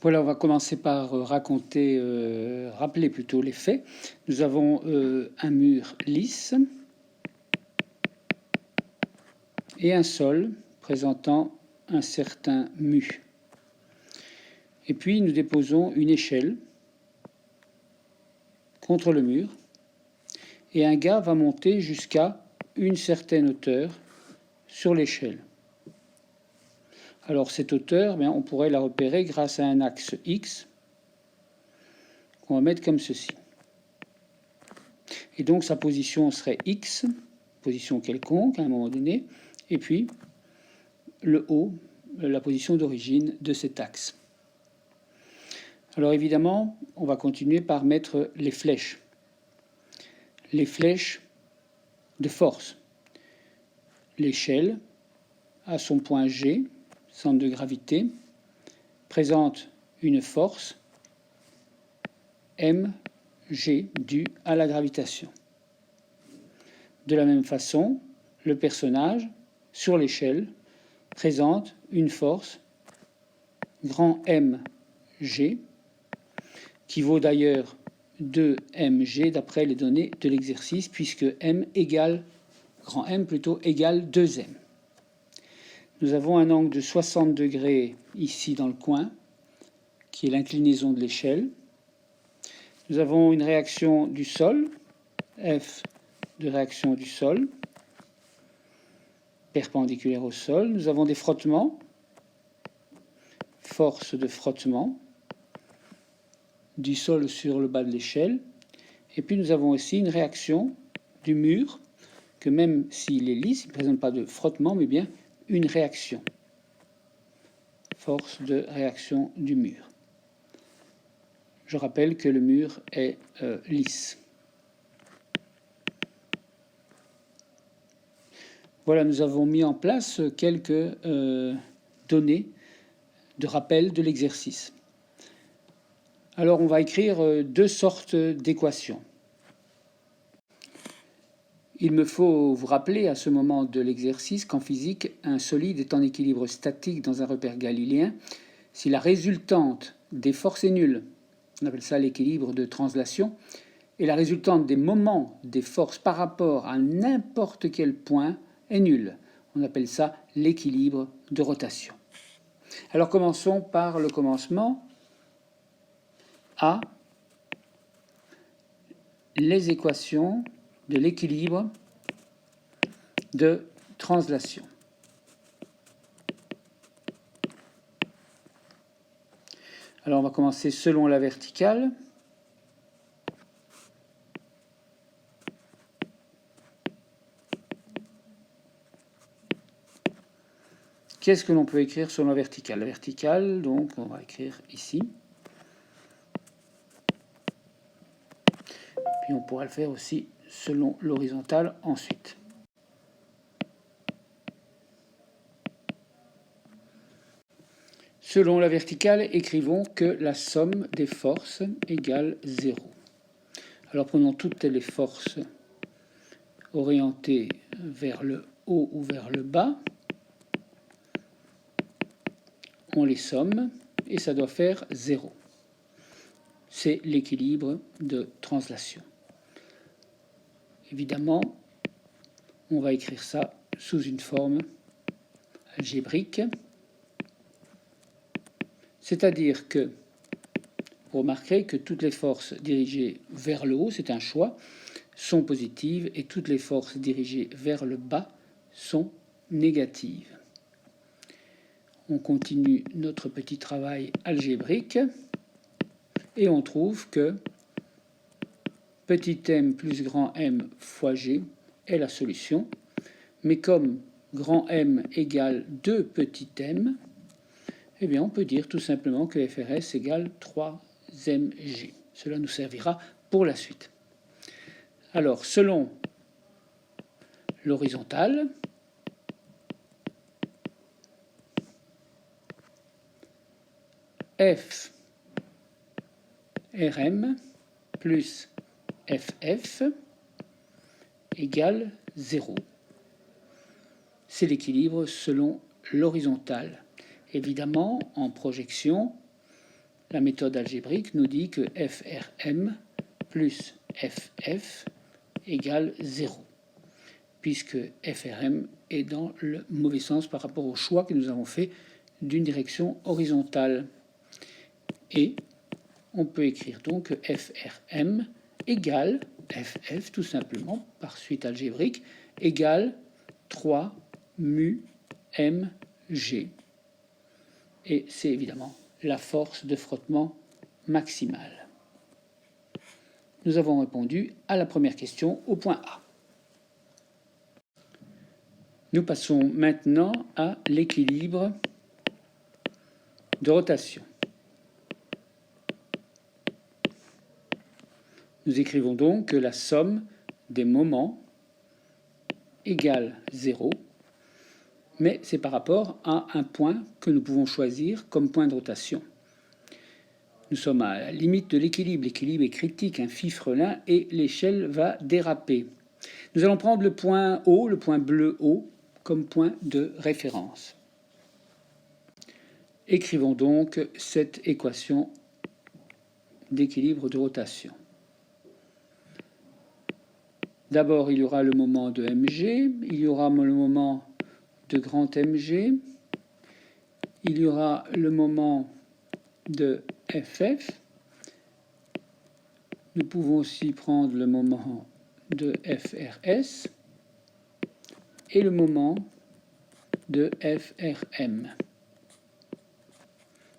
Voilà, on va commencer par rappeler plutôt les faits. Nous avons un mur lisse et un sol présentant un certain mu. Et puis nous déposons une échelle contre le mur et un gars va monter jusqu'à une certaine hauteur sur l'échelle. Alors cette hauteur, on pourrait la repérer grâce à un axe X qu'on va mettre comme ceci. Et donc sa position serait X, position quelconque à un moment donné, et puis le haut, la position d'origine de cet axe. Alors évidemment, on va continuer par mettre les flèches. Les flèches de force. L'échelle, à son point G, centre de gravité, présente une force mg due à la gravitation. De la même façon, le personnage, sur l'échelle, présente une force grand mg, qui vaut d'ailleurs 2mg d'après les données de l'exercice, puisque grand M égale 2m. Nous avons un angle de 60 degrés ici dans le coin, qui est l'inclinaison de l'échelle. Nous avons une réaction du sol, F de réaction du sol, perpendiculaire au sol. Nous avons des frottements, force de frottement, du sol sur le bas de l'échelle. Et puis nous avons aussi une réaction du mur, que même s'il est lisse, il ne présente pas de frottement, mais bien une réaction. Force de réaction du mur. Je rappelle que le mur est lisse. Voilà, nous avons mis en place quelques données de rappel de l'exercice. Alors on va écrire deux sortes d'équations. Il me faut vous rappeler à ce moment de l'exercice qu'en physique, un solide est en équilibre statique dans un repère galiléen si la résultante des forces est nulle. On appelle ça l'équilibre de translation. Et la résultante des moments des forces par rapport à n'importe quel point est nulle. On appelle ça l'équilibre de rotation. Alors commençons par le commencement. A, les équations de l'équilibre de translation. Alors on va commencer selon la verticale. Qu'est-ce que l'on peut écrire selon la verticale? La verticale, donc, on va écrire ici. Puis on pourra le faire aussi selon l'horizontale ensuite. Selon la verticale, écrivons que la somme des forces égale 0. Alors prenons toutes les forces orientées vers le haut ou vers le bas. On les somme et ça doit faire 0. C'est l'équilibre de translation. Évidemment, on va écrire ça sous une forme algébrique. C'est-à-dire que, vous remarquerez que toutes les forces dirigées vers le haut, c'est un choix, sont positives et toutes les forces dirigées vers le bas sont négatives. On continue notre petit travail algébrique et on trouve que petit m plus grand M fois G est la solution. Mais comme grand M égale 2 petit m, eh bien on peut dire tout simplement que FRS égale 3mg. Cela nous servira pour la suite. Alors, selon l'horizontale, F Rm plus FF égale 0. C'est l'équilibre selon l'horizontale. Évidemment, en projection, la méthode algébrique nous dit que FRM plus FF égale 0, puisque FRM est dans le mauvais sens par rapport au choix que nous avons fait d'une direction horizontale. Et on peut écrire donc que FRM égale FF, tout simplement, par suite algébrique, égale 3 mu mg. Et c'est évidemment la force de frottement maximale. Nous avons répondu à la première question au point A. Nous passons maintenant à l'équilibre de rotation. Nous écrivons donc que la somme des moments égale 0, mais c'est par rapport à un point que nous pouvons choisir comme point de rotation. Nous sommes à la limite de l'équilibre. L'équilibre est critique, un fifrelin, et l'échelle va déraper. Nous allons prendre le point O, le point bleu O, comme point de référence. Écrivons donc cette équation d'équilibre de rotation. D'abord, il y aura le moment de mg, il y aura le moment de grand mg, il y aura le moment de ff. Nous pouvons aussi prendre le moment de FRS et le moment de FRM.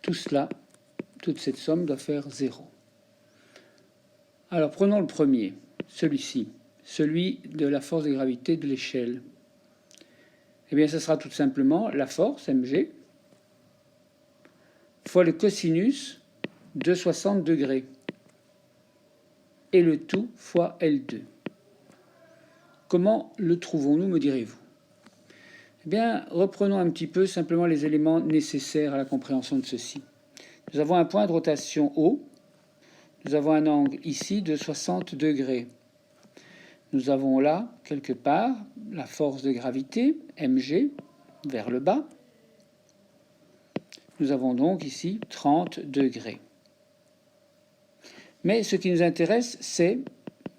Tout cela, toute cette somme doit faire 0. Alors prenons le premier, celui-ci, celui de la force de gravité de l'échelle. Eh bien, ce sera tout simplement la force, mg, fois le cosinus de 60 degrés, et le tout fois L2. Comment le trouvons-nous, me direz-vous? Eh bien, reprenons un petit peu simplement les éléments nécessaires à la compréhension de ceci. Nous avons un point de rotation O, nous avons un angle ici de 60 degrés. Nous avons là, quelque part, la force de gravité, mg, vers le bas. Nous avons donc ici 30 degrés. Mais ce qui nous intéresse, c'est,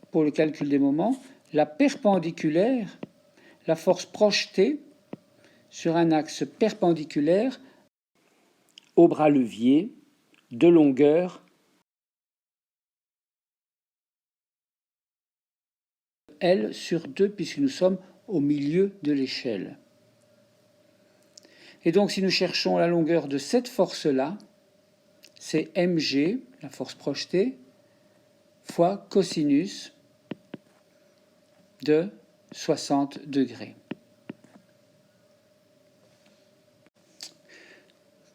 pour le calcul des moments, la perpendiculaire, la force projetée sur un axe perpendiculaire au bras levier de longueur L sur 2, puisque nous sommes au milieu de l'échelle. Et donc, si nous cherchons la longueur de cette force-là, c'est mg, la force projetée, fois cosinus de 60 degrés.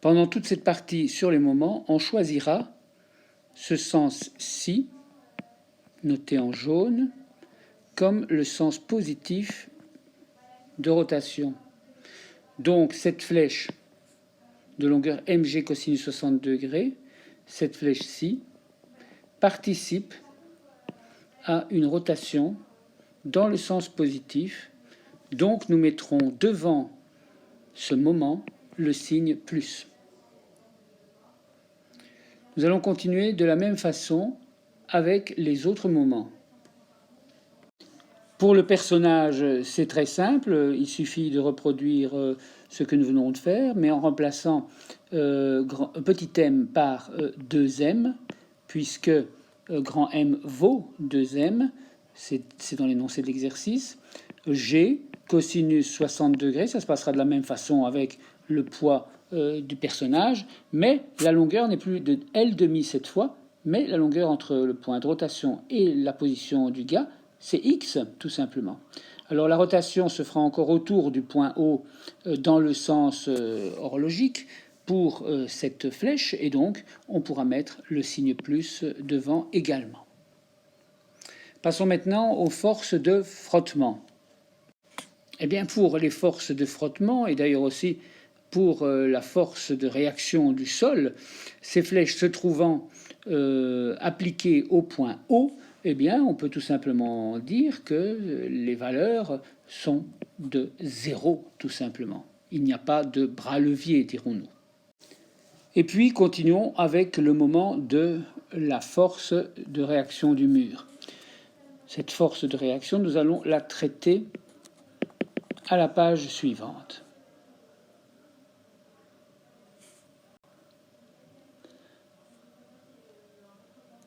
Pendant toute cette partie sur les moments, on choisira ce sens-ci, noté en jaune, comme le sens positif de rotation. Donc cette flèche de longueur mg cosinus 60 degrés, cette flèche-ci, participe à une rotation dans le sens positif. Donc nous mettrons devant ce moment le signe plus. Nous allons continuer de la même façon avec les autres moments. Pour le personnage, c'est très simple, il suffit de reproduire ce que nous venons de faire, mais en remplaçant petit m par 2m, puisque grand M vaut 2m, c'est dans l'énoncé de l'exercice. G, cosinus 60 degrés, ça se passera de la même façon avec le poids du personnage, mais la longueur n'est plus de L' cette fois, mais la longueur entre le point de rotation et la position du gars, c'est x, tout simplement. Alors la rotation se fera encore autour du point O dans le sens horlogique pour cette flèche, et donc on pourra mettre le signe plus devant également. Passons maintenant aux forces de frottement. Eh bien, pour les forces de frottement, et d'ailleurs aussi pour la force de réaction du sol, ces flèches se trouvant appliquées au point O, eh bien, on peut tout simplement dire que les valeurs sont de 0, tout simplement. Il n'y a pas de bras levier, dirons-nous. Et puis, continuons avec le moment de la force de réaction du mur. Cette force de réaction, nous allons la traiter à la page suivante.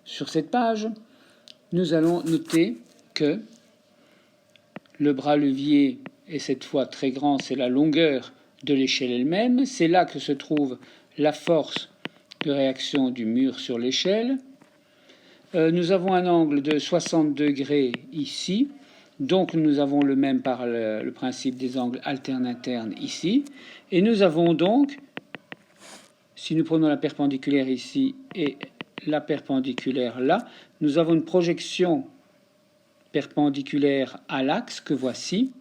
Sur cette page, nous allons noter que le bras levier est cette fois très grand, c'est la longueur de l'échelle elle-même. C'est là que se trouve la force de réaction du mur sur l'échelle. Nous avons un angle de 60 degrés ici, donc nous avons le même par le principe des angles alternes-internes ici. Et nous avons donc, si nous prenons la perpendiculaire ici et la perpendiculaire là, nous avons une projection perpendiculaire à l'axe que voici,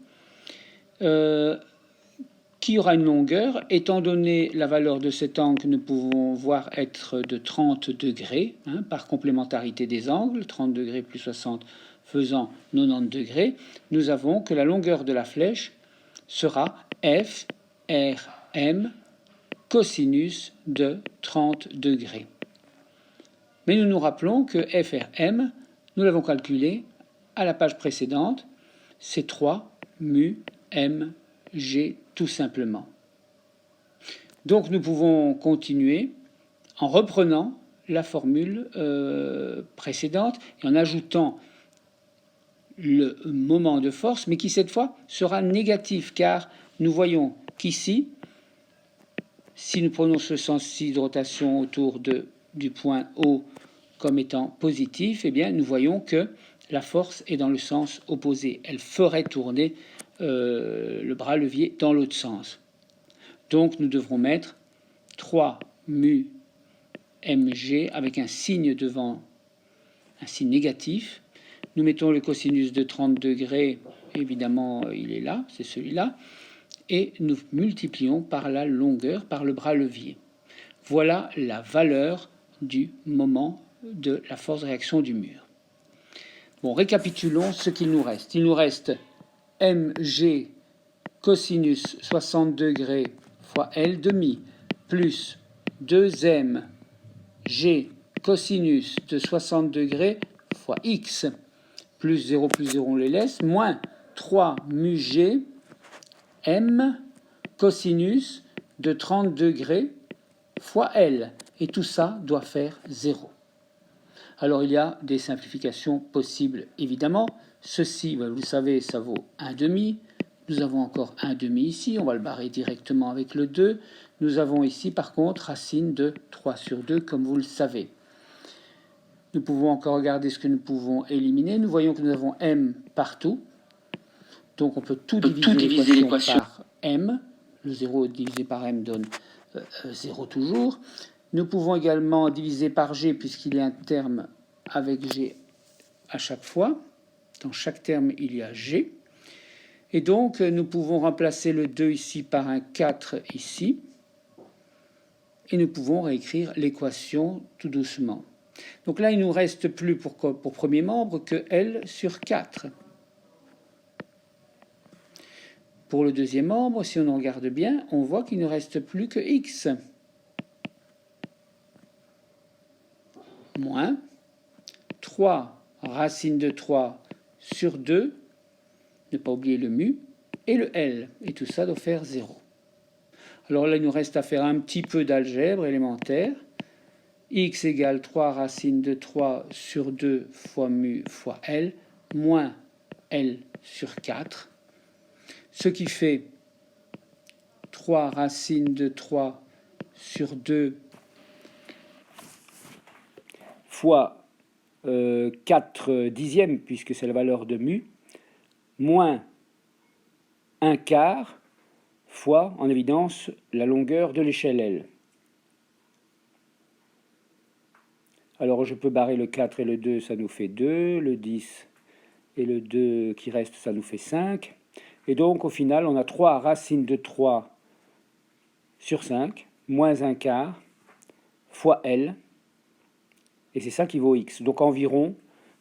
qui aura une longueur. Étant donné la valeur de cet angle que nous pouvons voir être de 30 degrés, par complémentarité des angles, 30 degrés plus 60 faisant 90 degrés, nous avons que la longueur de la flèche sera f r m cosinus de 30 degrés. Mais nous nous rappelons que f r m, nous l'avons calculé à la page précédente, c'est 3 mu m g tout simplement. Donc nous pouvons continuer en reprenant la formule précédente et en ajoutant le moment de force, mais qui cette fois sera négatif, car nous voyons qu'ici, si nous prenons ce sens-ci de rotation autour du point O comme étant positif, eh bien nous voyons que la force est dans le sens opposé. Elle ferait tourner le bras levier dans l'autre sens. Donc nous devrons mettre 3 mu mg avec un signe devant, un signe négatif. Nous mettons le cosinus de 30 degrés, évidemment il est là, c'est celui-là, et nous multiplions par la longueur, par le bras levier. Voilà la valeur du moment de la force de réaction du mur. Bon, récapitulons ce qu'il nous reste. Il nous reste mg cosinus 60 degrés fois L demi plus 2m g cosinus de 60 degrés fois x plus 0 on les laisse, moins 3 mu g m cosinus de 30 degrés fois L. Et tout ça doit faire 0. Alors il y a des simplifications possibles, évidemment. Ceci, vous le savez, ça vaut 1 demi. Nous avons encore 1 demi ici, on va le barrer directement avec le 2. Nous avons ici, par contre, racine de 3 sur 2, comme vous le savez. Nous pouvons encore regarder ce que nous pouvons éliminer. Nous voyons que nous avons m partout. Donc on peut tout diviser l'équation par m. Le 0 divisé par m donne 0 toujours. Nous pouvons également diviser par g, puisqu'il y a un terme avec g à chaque fois. Dans chaque terme, il y a g. Et donc, nous pouvons remplacer le 2 ici par un 4 ici. Et nous pouvons réécrire l'équation tout doucement. Donc là, il ne nous reste plus pour premier membre que L sur 4. Pour le deuxième membre, si on regarde bien, on voit qu'il ne reste plus que x. Moins 3 racine de 3 sur 2, ne pas oublier le mu, et le L. Et tout ça doit faire 0. Alors là, il nous reste à faire un petit peu d'algèbre élémentaire. X égale 3 racine de 3 sur 2 fois mu fois L, moins L sur 4. Ce qui fait 3 racine de 3 sur 2 fois 4 dixièmes, puisque c'est la valeur de mu, moins 1 quart fois, en évidence, la longueur de l'échelle L. Alors je peux barrer le 4 et le 2, ça nous fait 2, le 10 et le 2 qui reste, ça nous fait 5. Et donc au final, on a 3 racine de 3 sur 5, moins 1 quart, fois L, et c'est ça qui vaut x. Donc environ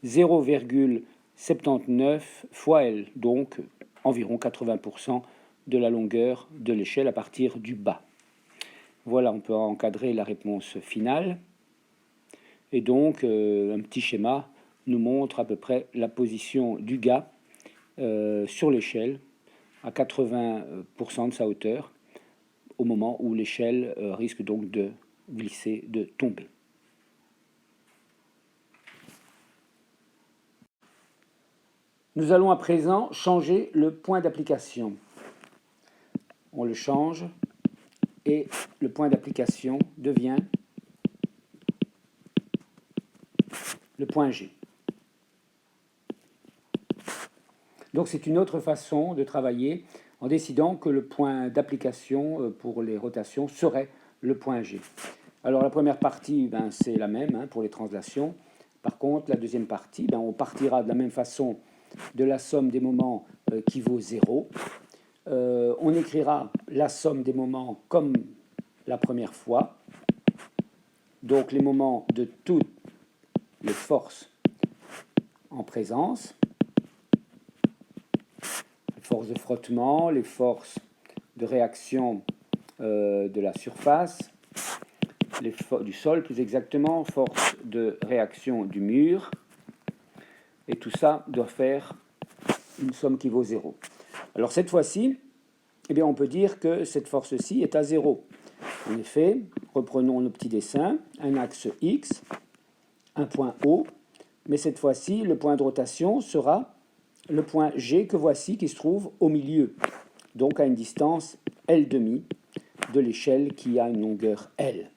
0,79 fois L, donc environ 80% de la longueur de l'échelle à partir du bas. Voilà, on peut encadrer la réponse finale. Et donc, un petit schéma nous montre à peu près la position du gars sur l'échelle à 80% de sa hauteur, au moment où l'échelle risque donc de glisser, de tomber. Nous allons à présent changer le point d'application. On le change et le point d'application devient le point G. Donc c'est une autre façon de travailler en décidant que le point d'application pour les rotations serait le point G. Alors la première partie, c'est la même pour les translations. Par contre, la deuxième partie, on partira de la même façon de la somme des moments qui vaut 0. On écrira la somme des moments comme la première fois. Donc les moments de toutes les forces en présence. Les forces de frottement, les forces de réaction de la surface, du sol plus exactement, force de réaction du mur, et tout ça doit faire une somme qui vaut 0. Alors cette fois-ci, on peut dire que cette force-ci est à 0. En effet, reprenons nos petits dessins, un axe X, un point O, mais cette fois-ci, le point de rotation sera le point G que voici qui se trouve au milieu, donc à une distance L' de l'échelle qui a une longueur L.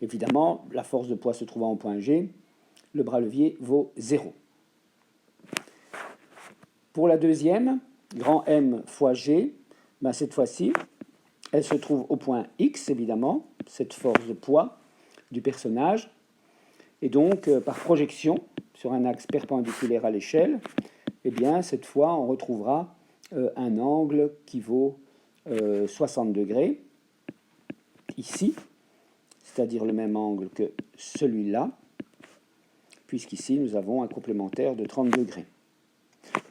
Évidemment, la force de poids se trouvant au point G, le bras levier vaut 0. Pour la deuxième, grand M fois G, cette fois-ci, elle se trouve au point X, évidemment, cette force de poids du personnage. Et donc, par projection sur un axe perpendiculaire à l'échelle, cette fois, on retrouvera un angle qui vaut 60 degrés, ici, c'est-à-dire le même angle que celui-là, puisqu'ici, nous avons un complémentaire de 30 degrés.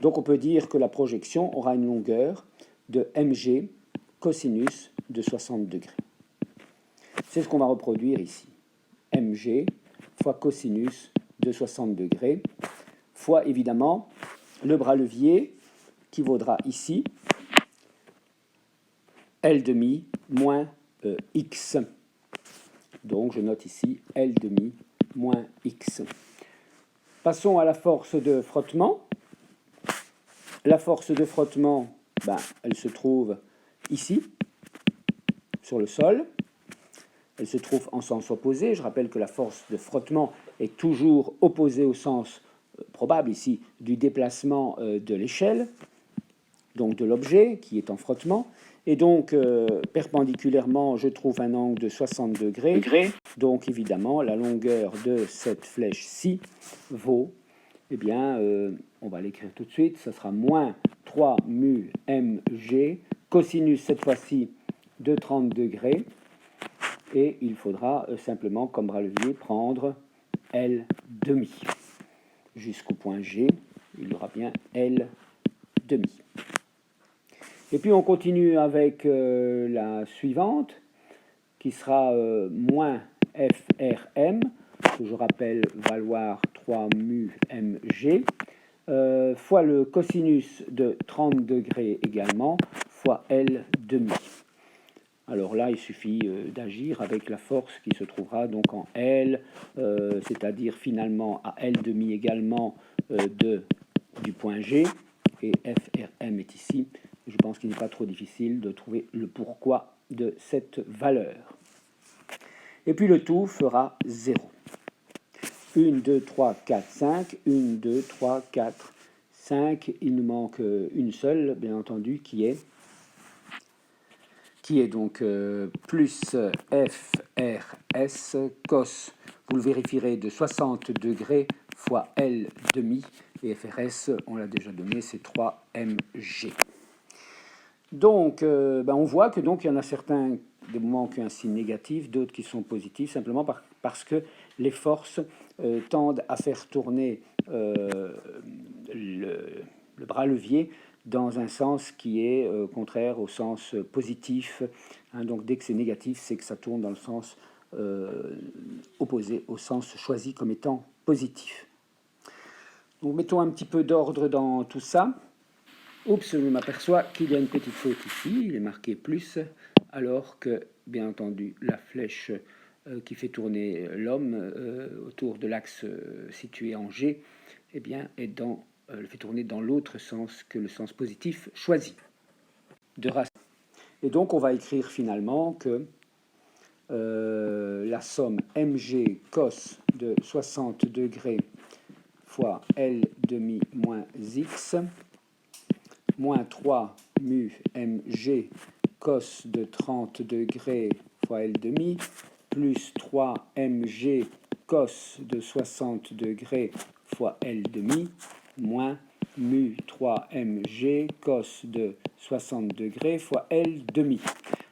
Donc, on peut dire que la projection aura une longueur de mg cosinus de 60 degrés. C'est ce qu'on va reproduire ici. mg fois cosinus de 60 degrés, fois évidemment le bras levier qui vaudra ici L' moins x. Donc je note ici L' moins x. Passons à la force de frottement. La force de frottement, elle se trouve ici, sur le sol. Elle se trouve en sens opposé. Je rappelle que la force de frottement est toujours opposée au sens probable ici du déplacement de l'échelle, donc de l'objet qui est en frottement. Et donc, perpendiculairement, je trouve un angle de 60 degrés. Donc, évidemment, la longueur de cette flèche-ci vaut, on va l'écrire tout de suite, ça sera moins 3 mu mg, cosinus cette fois-ci de 30 degrés. Et il faudra simplement, comme bras levier, prendre L'. Jusqu'au point G, il y aura bien L'. Et puis on continue avec la suivante, qui sera moins FRM, que je rappelle valoir 3 mu mg, fois le cosinus de 30 degrés également, fois L'. Alors là, il suffit d'agir avec la force qui se trouvera donc en L, c'est-à-dire finalement à L' également du point G, et FRM est ici. Je pense qu'il n'est pas trop difficile de trouver le pourquoi de cette valeur. Et puis le tout fera 0. 1, 2, 3, 4, 5, 1, 2, 3, 4, 5. Il nous manque une seule, bien entendu, qui est donc plus FRS cos, vous le vérifierez, de 60 degrés fois L', et FRS, on l'a déjà donné, c'est 3 mg. Donc, on voit que donc il y en a certains des moments qui ont un signe négatif, d'autres qui sont positifs, simplement parce que les forces tendent à faire tourner le bras levier dans un sens qui est contraire au sens positif. Hein, donc dès que c'est négatif, c'est que ça tourne dans le sens opposé au sens choisi comme étant positif. Donc mettons un petit peu d'ordre dans tout ça. Oups, je m'aperçois qu'il y a une petite faute ici, il est marqué plus, alors que, bien entendu, la flèche qui fait tourner l'homme autour de l'axe situé en G, eh bien, le fait tourner dans l'autre sens que le sens positif choisi de racine. Et donc, on va écrire finalement que la somme mg cos de 60 degrés fois L demi moins x moins 3 mu mg cos de 30 degrés fois L demi plus 3 mg cos de 60 degrés fois L demi moins mu 3 mg cos de 60 degrés fois L demi.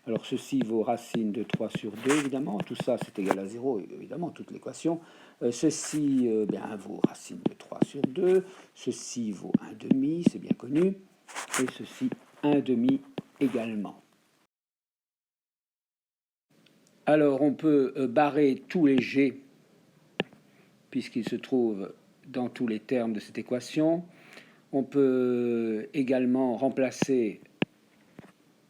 Alors ceci vaut racine de 3 sur 2, évidemment. Tout ça, c'est égal à 0, évidemment, toute l'équation. Ceci vaut racine de 3 sur 2. Ceci vaut 1 demi, c'est bien connu. Et ceci 1 demi également. Alors on peut barrer tous les g, puisqu'ils se trouvent dans tous les termes de cette équation. On peut également remplacer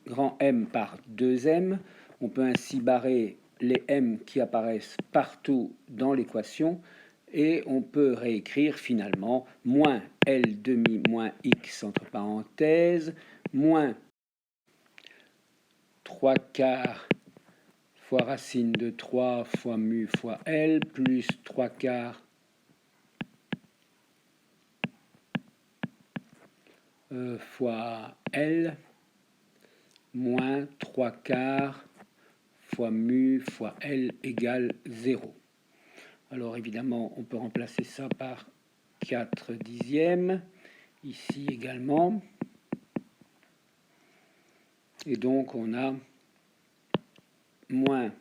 grand M par 2M. On peut ainsi barrer les M qui apparaissent partout dans l'équation. Et on peut réécrire finalement moins L demi moins X entre parenthèses, moins 3 quarts fois racine de 3 fois mu fois L, plus 3 quarts fois L, moins 3 quarts fois mu fois L égale 0. Alors évidemment, on peut remplacer ça par 4 dixièmes, ici également. Et donc on a moins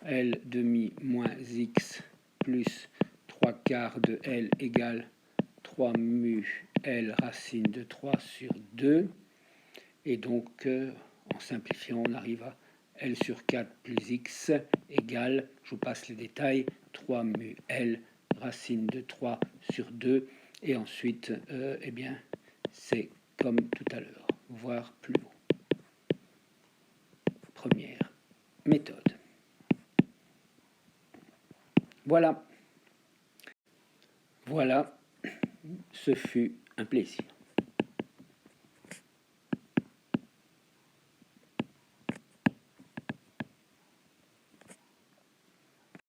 L demi moins X plus 3 quarts de L égale 3 mu L racine de 3 sur 2. Et donc, en simplifiant, on arrive à L sur 4 plus X égale, je vous passe les détails, 3 mu L racine de 3 sur 2. Et ensuite, eh bien, c'est comme tout à l'heure, voire plus haut. Première méthode. Voilà. Voilà, ce fut un plaisir.